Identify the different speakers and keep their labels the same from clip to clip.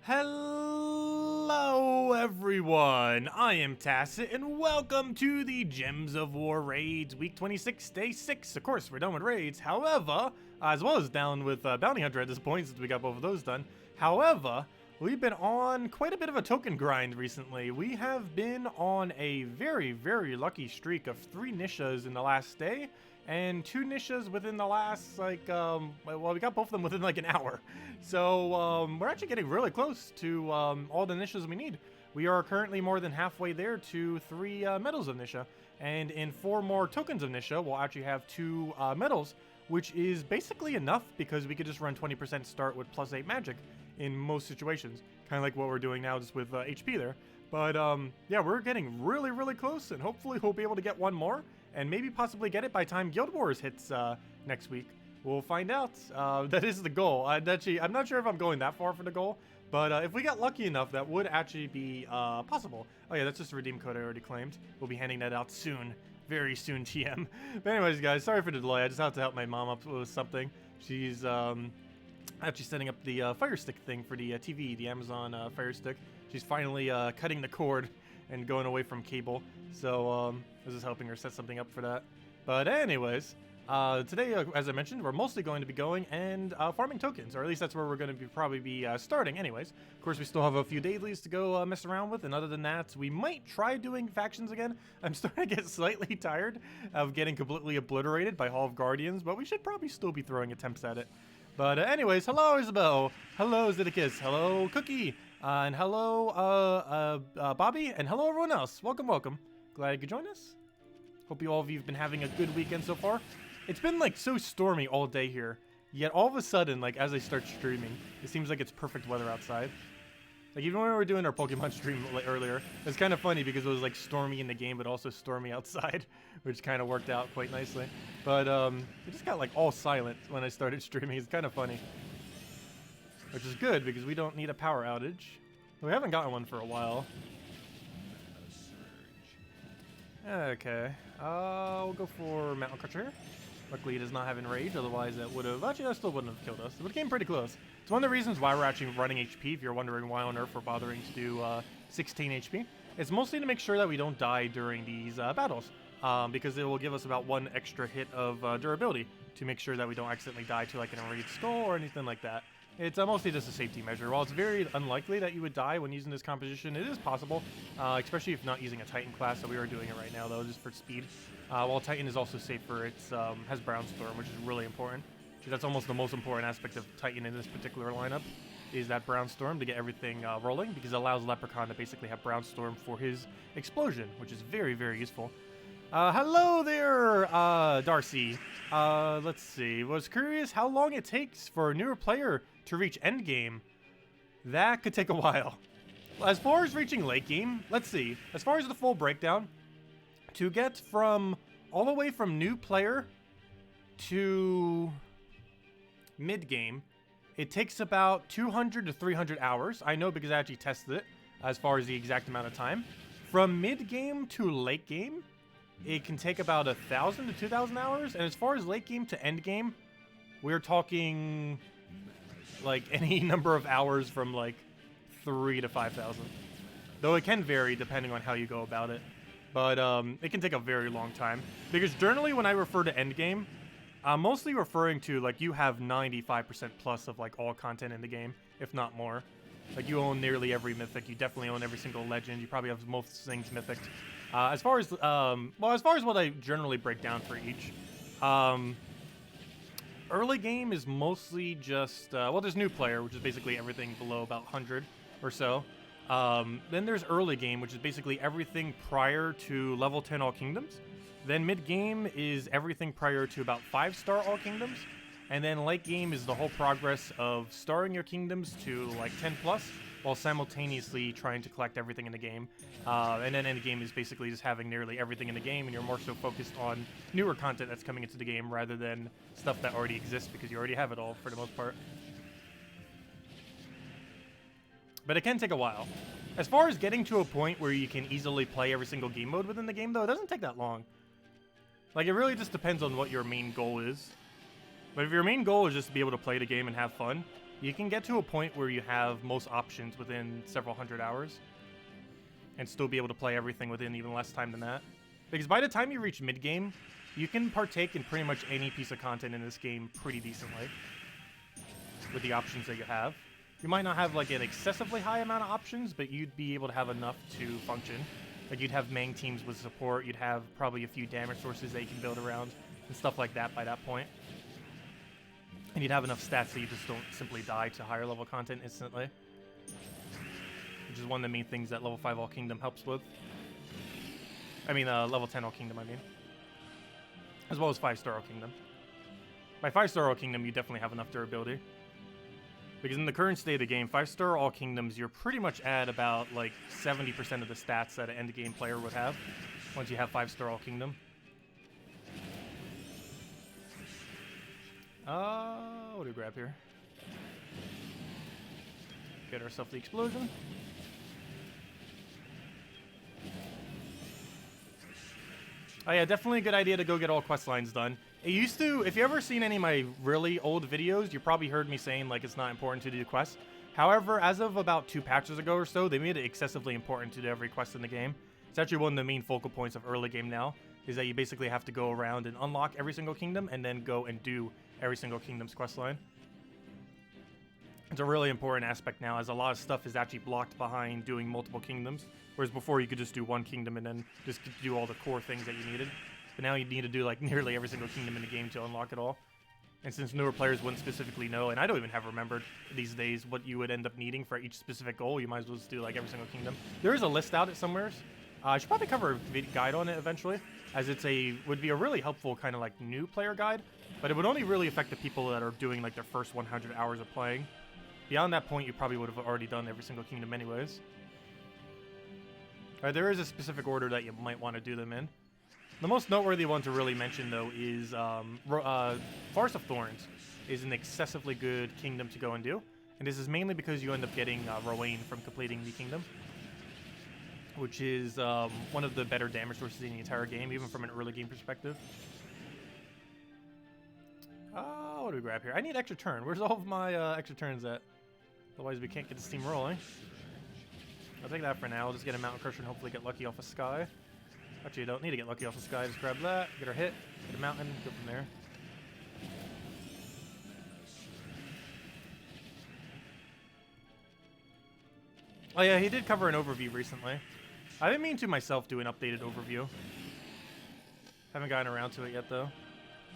Speaker 1: Hello everyone, I am Tacet and welcome to the Gems of War Raids, week 26, day 6. Of course, we're done with raids, however, as well as down with Bounty Hunter at this point since we got both of those done. However, we've been on quite a bit of a token grind recently. We have been on a very lucky streak of 3 Nyshas in the last day, and 2 Nyshas within the last, well, we got both of them within like an hour. So, we're actually getting really close to all the Nyshas we need. We are currently more than halfway there to 3 medals of Nyshas, and in 4 more tokens of Nyshas, we'll actually have 2 medals, which is basically enough because we could just run 20% start with +8 magic in most situations. Kind of like what we're doing now just with HP there. But, yeah, we're getting really close, and hopefully we'll be able to get 1 more, and maybe possibly get it by time Guild Wars hits next week. We'll find out. That is the goal. I'm not sure if I'm going that far for the goal, but if we got lucky enough, that would actually be possible. Oh yeah, that's just a redeem code I already claimed. We'll be handing that out soon. Very soon, TM. But anyways, guys, sorry for the delay. I just have to help my mom up with something. She's actually setting up the Fire Stick thing for the TV, the Amazon Fire Stick. She's finally cutting the cord and going away from cable. So this is helping her set something up for that. But anyways, today, as I mentioned, we're mostly going to be going and farming tokens, or at least that's where we're going to probably be starting anyways. Of course, we still have a few dailies to go mess around with, and other than that, we might try doing factions again. I'm starting to get slightly tired of getting completely obliterated by Hall of Guardians, but we should probably still be throwing attempts at it. But anyways, hello Isabel, hello Zeddicus, hello Cookie, and hello Bobby, and hello everyone else. Welcome. Glad you could join us. Hope you all of you have been having a good weekend so far. It's been like so stormy all day here, yet all of a sudden, like as I start streaming, it seems like it's perfect weather outside. Like even when we were doing our Pokemon stream earlier, it's kind of funny because it was like stormy in the game, but also stormy outside, which kind of worked out quite nicely. But it just got like all silent when I started streaming. It's kind of funny, which is good because we don't need a power outage. We haven't gotten one for a while. Okay, we'll go for Mountain Crusher here. Luckily, it does not have Enrage, otherwise that would have... Actually, that still wouldn't have killed us. But it came pretty close. It's one of the reasons why we're actually running HP, if you're wondering why on earth we're bothering to do 16 HP. It's mostly to make sure that we don't die during these battles, because it will give us about 1 extra hit of durability to make sure that we don't accidentally die to like an Enraged Skull or anything like that. It's mostly just a safety measure. While it's very unlikely that you would die when using this composition, it is possible, especially if not using a Titan class, so we are doing it right now though, just for speed. While Titan is also safer, it has Brownstorm, which is really important. Actually, that's almost the most important aspect of Titan in this particular lineup, is that Brownstorm to get everything rolling, because it allows Leprechaun to basically have Brownstorm for his explosion, which is very useful. Hello there, Darcy. Let's see. Was curious how long it takes for a newer player to reach endgame. That could take a while. As far as reaching late game, let's see. As far as the full breakdown, to get from all the way from new player to mid game, it takes about 200 to 300 hours. I know because I actually tested it as far as the exact amount of time. From mid game to late game, it can take about 1,000 to 2,000 hours. And as far as late game to end game, we're talking like any number of hours from like 3 to 5,000. Though it can vary depending on how you go about it. But it can take a very long time. Because generally when I refer to end game, I'm mostly referring to like you have 95% plus of like all content in the game, if not more. Like you own nearly every mythic, you definitely own every single legend, you probably have most things mythic. As far as what I generally break down for each, early game is mostly just, well, there's new player, which is basically everything below about 100 or so. Then there's early game, which is basically everything prior to level 10 All Kingdoms. Then mid game is everything prior to about 5-star All Kingdoms. And then late game is the whole progress of starring your kingdoms to like 10 plus, while simultaneously trying to collect everything in the game. And then end game is basically just having nearly everything in the game, and you're more so focused on newer content that's coming into the game rather than stuff that already exists because you already have it all for the most part. But it can take a while. As far as getting to a point where you can easily play every single game mode within the game, though, it doesn't take that long. Like, it really just depends on what your main goal is. But if your main goal is just to be able to play the game and have fun, you can get to a point where you have most options within several hundred hours and still be able to play everything within even less time than that. Because by the time you reach mid-game, you can partake in pretty much any piece of content in this game pretty decently with the options that you have. You might not have like an excessively high amount of options, but you'd be able to have enough to function. Like you'd have main teams with support, you'd have probably a few damage sources that you can build around and stuff like that by that point. And you'd have enough stats that you just don't simply die to higher level content instantly. Which is one of the main things that level 5 All Kingdom helps with. I mean, level 10 All Kingdom, I mean. As well as 5-star All Kingdom. By 5-star All Kingdom, you definitely have enough durability. Because in the current state of the game, 5-star All Kingdoms, you're pretty much at about like 70% of the stats that an end-game player would have once you have 5-star All Kingdom. What do we grab here? Get ourselves the explosion. Oh yeah, definitely a good idea to go get all quest lines done. It used to, if you ever seen any of my really old videos, you probably heard me saying like it's not important to do quests. However, as of about 2 patches ago or so, they made it excessively important to do every quest in the game. It's actually one of the main focal points of early game now, is that you basically have to go around and unlock every single kingdom and then go and do every single kingdom's quest line. It's a really important aspect now, as a lot of stuff is actually blocked behind doing multiple kingdoms. Whereas before you could just do one kingdom and then just do all the core things that you needed. But now you need to do like nearly every single kingdom in the game to unlock it all. And since newer players wouldn't specifically know, and I don't even have remembered these days what you would end up needing for each specific goal, you might as well just do like every single kingdom. There is a list out at somewhere. I should probably cover a guide on it eventually, as it's would be a really helpful kind of like new player guide, but it would only really affect the people that are doing like their first 100 hours of playing. Beyond that point, you probably would have already done every single kingdom anyways. There is a specific order that you might want to do them in. The most noteworthy one to really mention, though, is Forest of Thorns is an excessively good kingdom to go and do. And this is mainly because you end up getting Rowan from completing the kingdom, which is one of the better damage sources in the entire game, even from an early game perspective. What do we grab here? I need extra turn. Where's all of my extra turns at? Otherwise, we can't get this team rolling. I'll take that for now. I'll just get a Mountain Crusher and hopefully get lucky off a Sky. Actually, you don't need to get lucky off a Sky. Just grab that, get our hit, get a Mountain, go from there. Oh yeah, he did cover an overview recently. I didn't mean to myself do an updated overview. Haven't gotten around to it yet, though.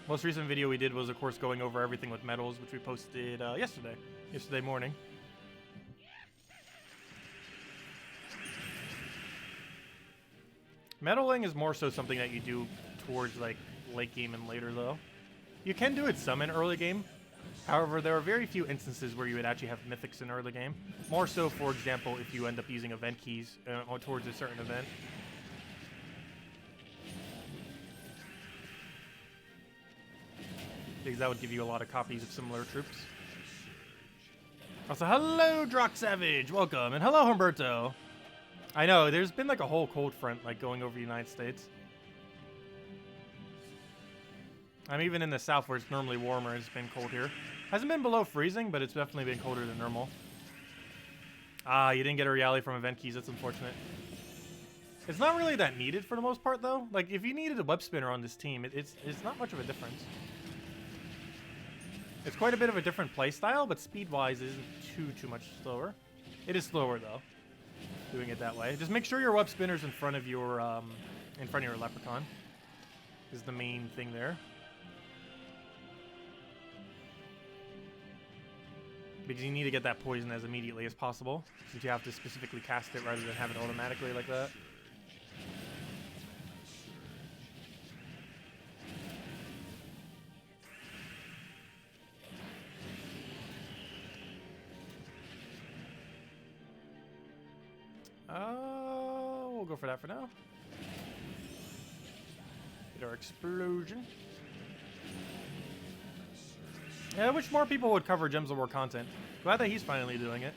Speaker 1: Most recent video we did was, of course, going over everything with medals, which we posted yesterday morning. Medaling is more so something that you do towards like late game and later, though. You can do it some in early game. However, there are very few instances where you would actually have mythics in early game. More so, for example, if you end up using event keys towards a certain event. Because that would give you a lot of copies of similar troops. Also, hello, Drock Savage! Welcome! And hello, Humberto! I know, there's been like a whole cold front like going over the United States. I'm even in the south where it's normally warmer. It's been cold here. Hasn't been below freezing, but it's definitely been colder than normal. Ah, you didn't get a reality from event keys. That's unfortunate. It's not really that needed for the most part, though. Like, if you needed a web spinner on this team, it's not much of a difference. It's quite a bit of a different play style, but speed-wise, it isn't too much slower. It is slower, though, doing it that way. Just make sure your web spinner's in front of your leprechaun. Is the main thing there. Because you need to get that poison as immediately as possible, since you have to specifically cast it rather than have it automatically like that. We'll go for that for now. Get our explosion. Yeah, I wish more people would cover Gems of War content. Glad that he's finally doing it.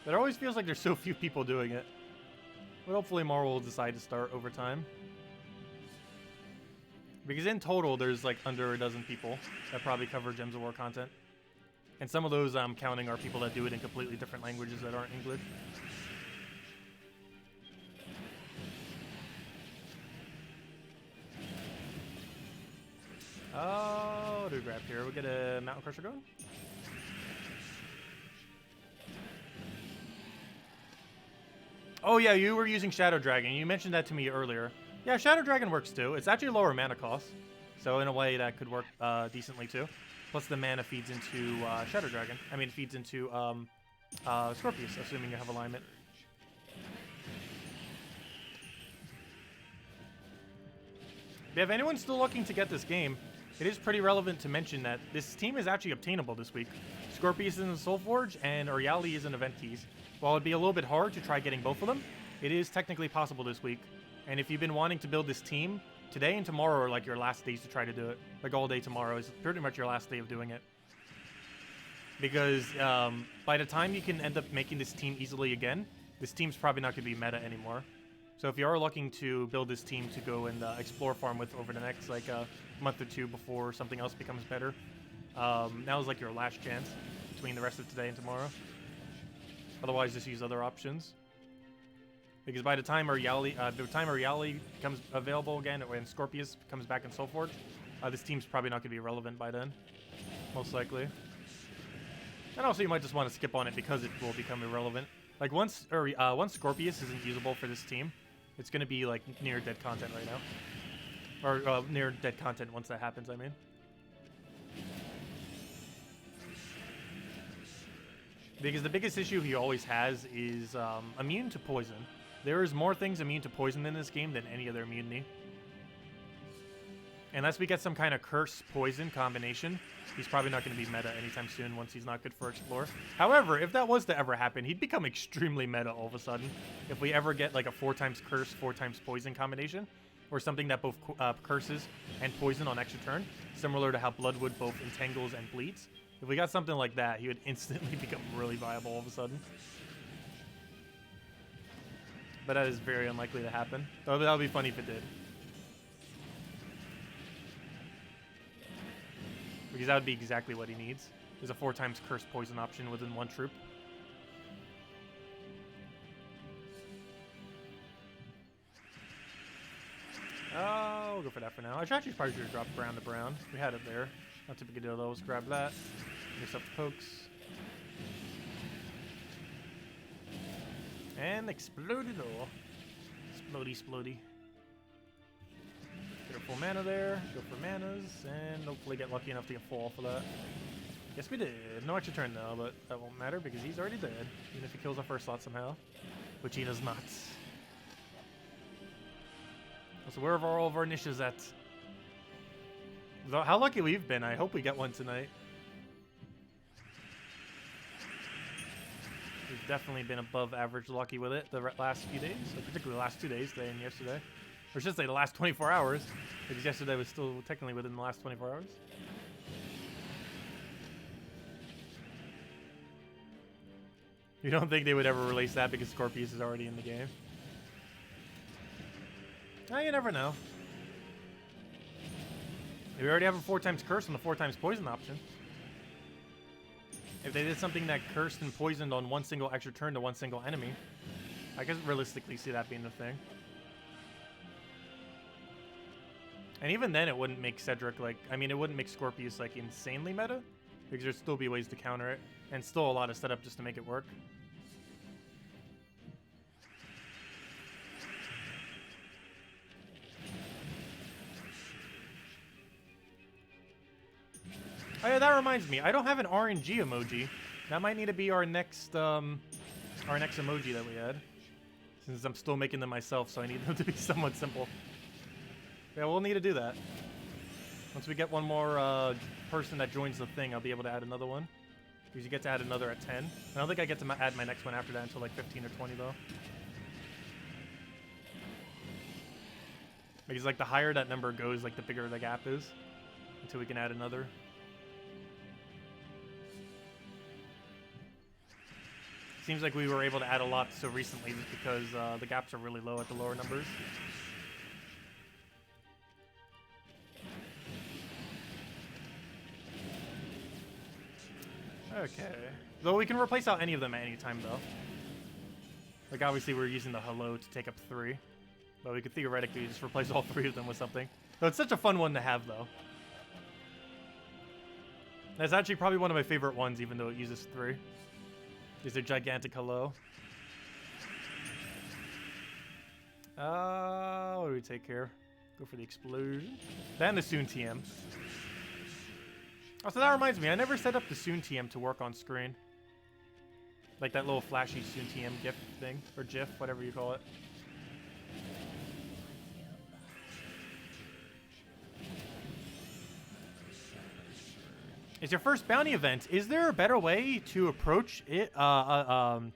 Speaker 1: But it always feels like there's so few people doing it. But hopefully more will decide to start over time. Because in total, there's like under a dozen people that probably cover Gems of War content. And some of those I'm counting are people that do it in completely different languages that aren't English. Oh, what do we grab here? We get a Mountain Crusher going? Oh yeah, you were using Shadow Dragon. You mentioned that to me earlier. Yeah, Shadow Dragon works too. It's actually lower mana cost. So in a way that could work decently too. Plus the mana feeds into Shadow Dragon. I mean, it feeds into Scorpius, assuming you have alignment. But if anyone's still looking to get this game, it is pretty relevant to mention that this team is actually obtainable this week. Scorpius is in Soulforge, and Oriali is in Event Keys. While it'd be a little bit hard to try getting both of them, it is technically possible this week. And if you've been wanting to build this team, today and tomorrow are like your last days to try to do it. Like all day tomorrow is pretty much your last day of doing it. Because by the time you can end up making this team easily again, this team's probably not going to be meta anymore. So if you are looking to build this team to go and explore farm with over the next like month or two before something else becomes better, now is like your last chance between the rest of today and tomorrow. Otherwise, just use other options. Because by the time Oriali becomes available again, or when Scorpius comes back in Soulforge, this team's probably not going to be relevant by then, most likely. And also, you might just want to skip on it because it will become irrelevant. Like once Scorpius isn't usable for this team, it's going to be like near dead content right now, or near dead content once that happens. I mean. Because the biggest issue he always has is immune to poison. There is more things immune to poison in this game than any other immunity. Unless we get some kind of curse poison combination, he's probably not going to be meta anytime soon once he's not good for Explore. However, if that was to ever happen, he'd become extremely meta all of a sudden. If we ever get like a 4x curse, 4x poison combination, or something that both curses and poison on extra turn, similar to how Bloodwood both entangles and bleeds. If we got something like that, he would instantly become really viable all of a sudden. But that is very unlikely to happen. That would be funny if it did. Because that would be exactly what he needs. Is a 4x curse poison option within one troop. Oh, we'll go for that for now. I actually probably should have dropped brown to brown. We had it there. Not too big a deal though. Let's grab that. Mix up the pokes. And explode it all. Explodey, explodey. Get our full mana there. Go for manas. And hopefully get lucky enough to get full off of that. Yes, we did. No extra turn though, but that won't matter because he's already dead. Even if he kills our first slot somehow. Which he does not. So where are all of our Nyshas at? How lucky we've been. I hope we get one tonight. We've definitely been above average lucky with it the last few days, particularly the last 2 days, today and yesterday. Or I should say the last 24 hours, because yesterday was still technically within the last 24 hours. You don't think they would ever release that because Scorpius is already in the game? Oh, you never know. We already have a 4x curse on the 4x poison option. If they did something that cursed and poisoned on one single extra turn to one single enemy, I could realistically see that being the thing. And even then, it wouldn't make Cedric like, I mean, it wouldn't make Scorpius like insanely meta, because there'd still be ways to counter it, and still a lot of setup just to make it work. Oh yeah, that reminds me. I don't have an RNG emoji. That might need to be our next emoji that we had. Since I'm still making them myself, so I need them to be somewhat simple. Yeah, we'll need to do that. Once we get one more person that joins the thing, I'll be able to add another one. Because you get to add another at 10. I don't think I get to add my next one after that until like 15 or 20 though. Because like the higher that number goes, like the bigger the gap is. Until we can add another. Seems like we were able to add a lot so recently just because the gaps are really low at the lower numbers. Okay. Though we can replace out any of them at any time, though. Like, obviously, we're using the hello to take up 3. But we could theoretically just replace all 3 of them with something. So it's such a fun one to have, though. That's actually probably one of my favorite ones, even though it uses 3. Is a gigantic hello. What do we take here? Go for the explosion. Then the soon TM. Oh, so that reminds me, I never set up the soon TM to work on screen. Like that little flashy soon TM GIF thing, or GIF, whatever you call it. It's your first bounty event. Is there a better way to approach it than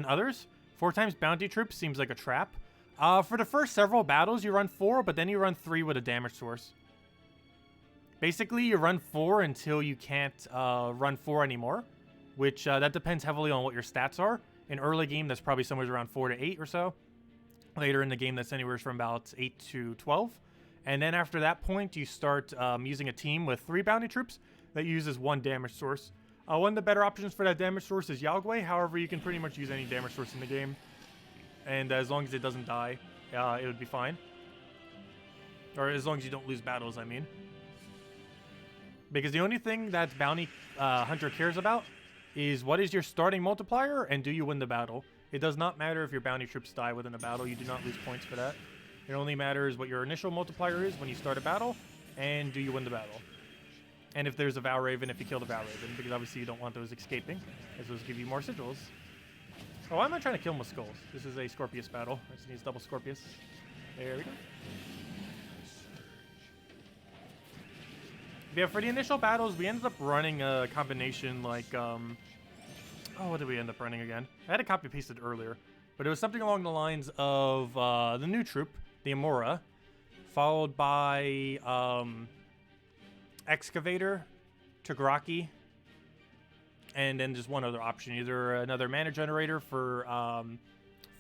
Speaker 1: others? 4 times bounty troops seems like a trap. For the first several battles, you run 4, but then you run 3 with a damage source. Basically, you run 4 until you can't run 4 anymore, which that depends heavily on what your stats are. In early game, that's probably somewhere around 4 to 8 or so. Later in the game, that's anywhere from about 8 to 12. And then after that point, you start using a team with 3 bounty troops that uses 1 damage source. One of the better options for that damage source is Yagway. However, you can pretty much use any damage source in the game. And as long as it doesn't die, it would be fine. Or as long as you don't lose battles, I mean. Because the only thing that Bounty Hunter cares about is what is your starting multiplier and do you win the battle. It does not matter if your bounty troops die within a battle. You do not lose points for that. It only matters what your initial multiplier is when you start a battle and do you win the battle. And if there's a Vow Raven, if you kill the Vow Raven, because obviously you don't want those escaping, as those give you more sigils. Oh, why am I trying to kill him with skulls? This is a Scorpius battle. I just need double Scorpius. There we go. Yeah, for the initial battles, we ended up running a combination like, oh, what did we end up running again? I had it copy-pasted earlier, but it was something along the lines of the new troop, the Amora, followed by Excavator, Tagraki, and then just one other option, either another mana generator for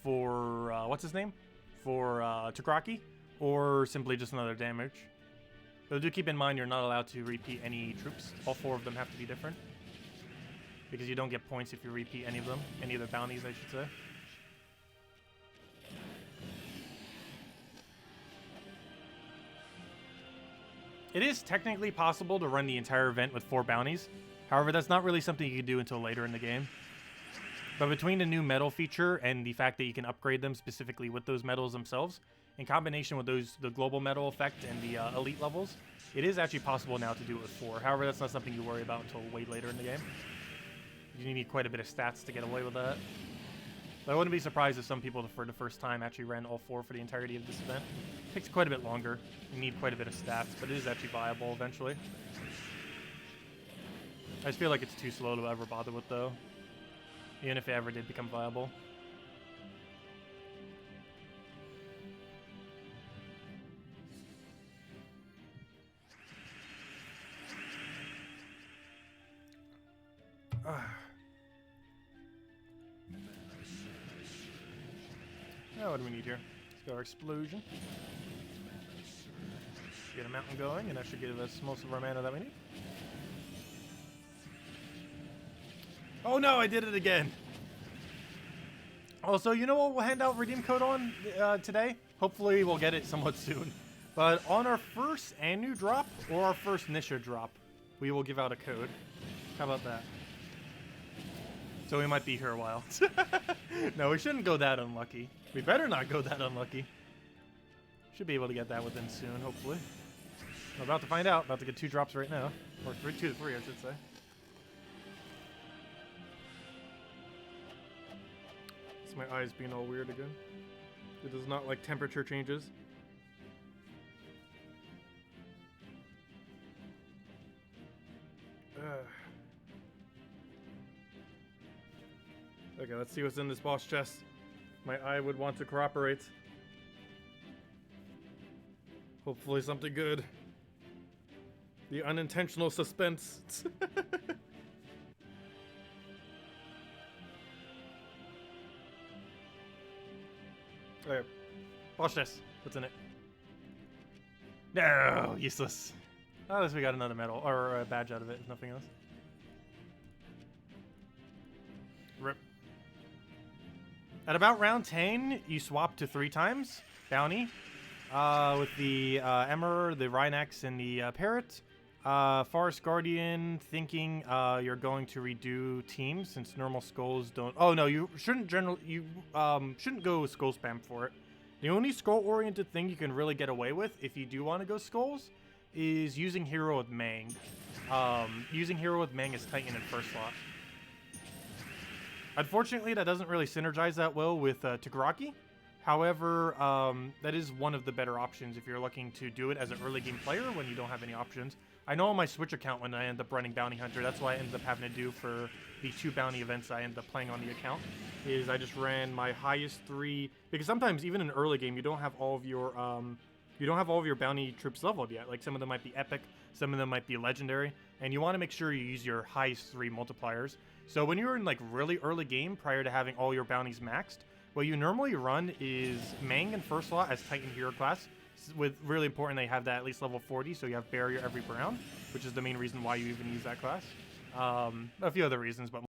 Speaker 1: what's his name? For Tagraki, or simply just another damage. But do keep in mind you're not allowed to repeat any troops. All 4 of them have to be different. Because you don't get points if you repeat any of them. Any of the bounties, I should say. It is technically possible to run the entire event with 4 bounties. However, that's not really something you can do until later in the game. But between the new medal feature and the fact that you can upgrade them specifically with those medals themselves, in combination with the global medal effect and the elite levels, it is actually possible now to do it with 4. However, that's not something you worry about until way later in the game. You need quite a bit of stats to get away with that. But I wouldn't be surprised if some people for the first time actually ran all 4 for the entirety of this event. It takes quite a bit longer. You need quite a bit of stats, but it is actually viable eventually. I just feel like it's too slow to ever bother with, though. Even if it ever did become viable. Now what do we need here? Let's go our explosion. Get a mountain going, and that should give us most of our mana that we need. Oh no, I did it again! Also, you know what we'll hand out redeem code on today? Hopefully we'll get it somewhat soon. But on our first Anu drop, or our first Nyshas drop, we will give out a code. How about that? So we might be here a while. No, we shouldn't go that unlucky. We better not go that unlucky. Should be able to get that within soon, hopefully. We're about to find out. About to get 2 drops right now. Or 2 to 3, I should say. It's my eyes being all weird again. It does not like temperature changes. Okay, let's see what's in this boss chest. My eye would want to cooperate. Hopefully something good. The unintentional suspense. Okay, watch this. What's in it? No, useless. Oh, at least we got another medal or a badge out of it, if nothing else. Rip. At about round 10, you swap to 3 times bounty with the Emmer, the Rhinox, and the Parrot. Forest Guardian, thinking you're going to redo teams since normal skulls don't. Oh no, you shouldn't shouldn't go skull spam for it. The only skull-oriented thing you can really get away with if you do want to go skulls is using hero with Mang. Using hero with Mang as Titan in first slot. Unfortunately, that doesn't really synergize that well with Tagaraki. However, that is one of the better options if you're looking to do it as an early game player when you don't have any options. I know on my Switch account when I end up running Bounty Hunter, that's what I ended up having to do for the 2 bounty events I ended up playing on the account, is I just ran my highest 3, because sometimes even in early game you don't have all of your bounty troops leveled yet. Like some of them might be epic, some of them might be legendary, and you want to make sure you use your highest 3 multipliers. So when you're in like really early game prior to having all your bounties maxed, what you normally run is Mang in first slot as Titan hero class. With really important they have that at least level 40, so you have barrier every round, which is the main reason why you even use that class. A few other reasons, but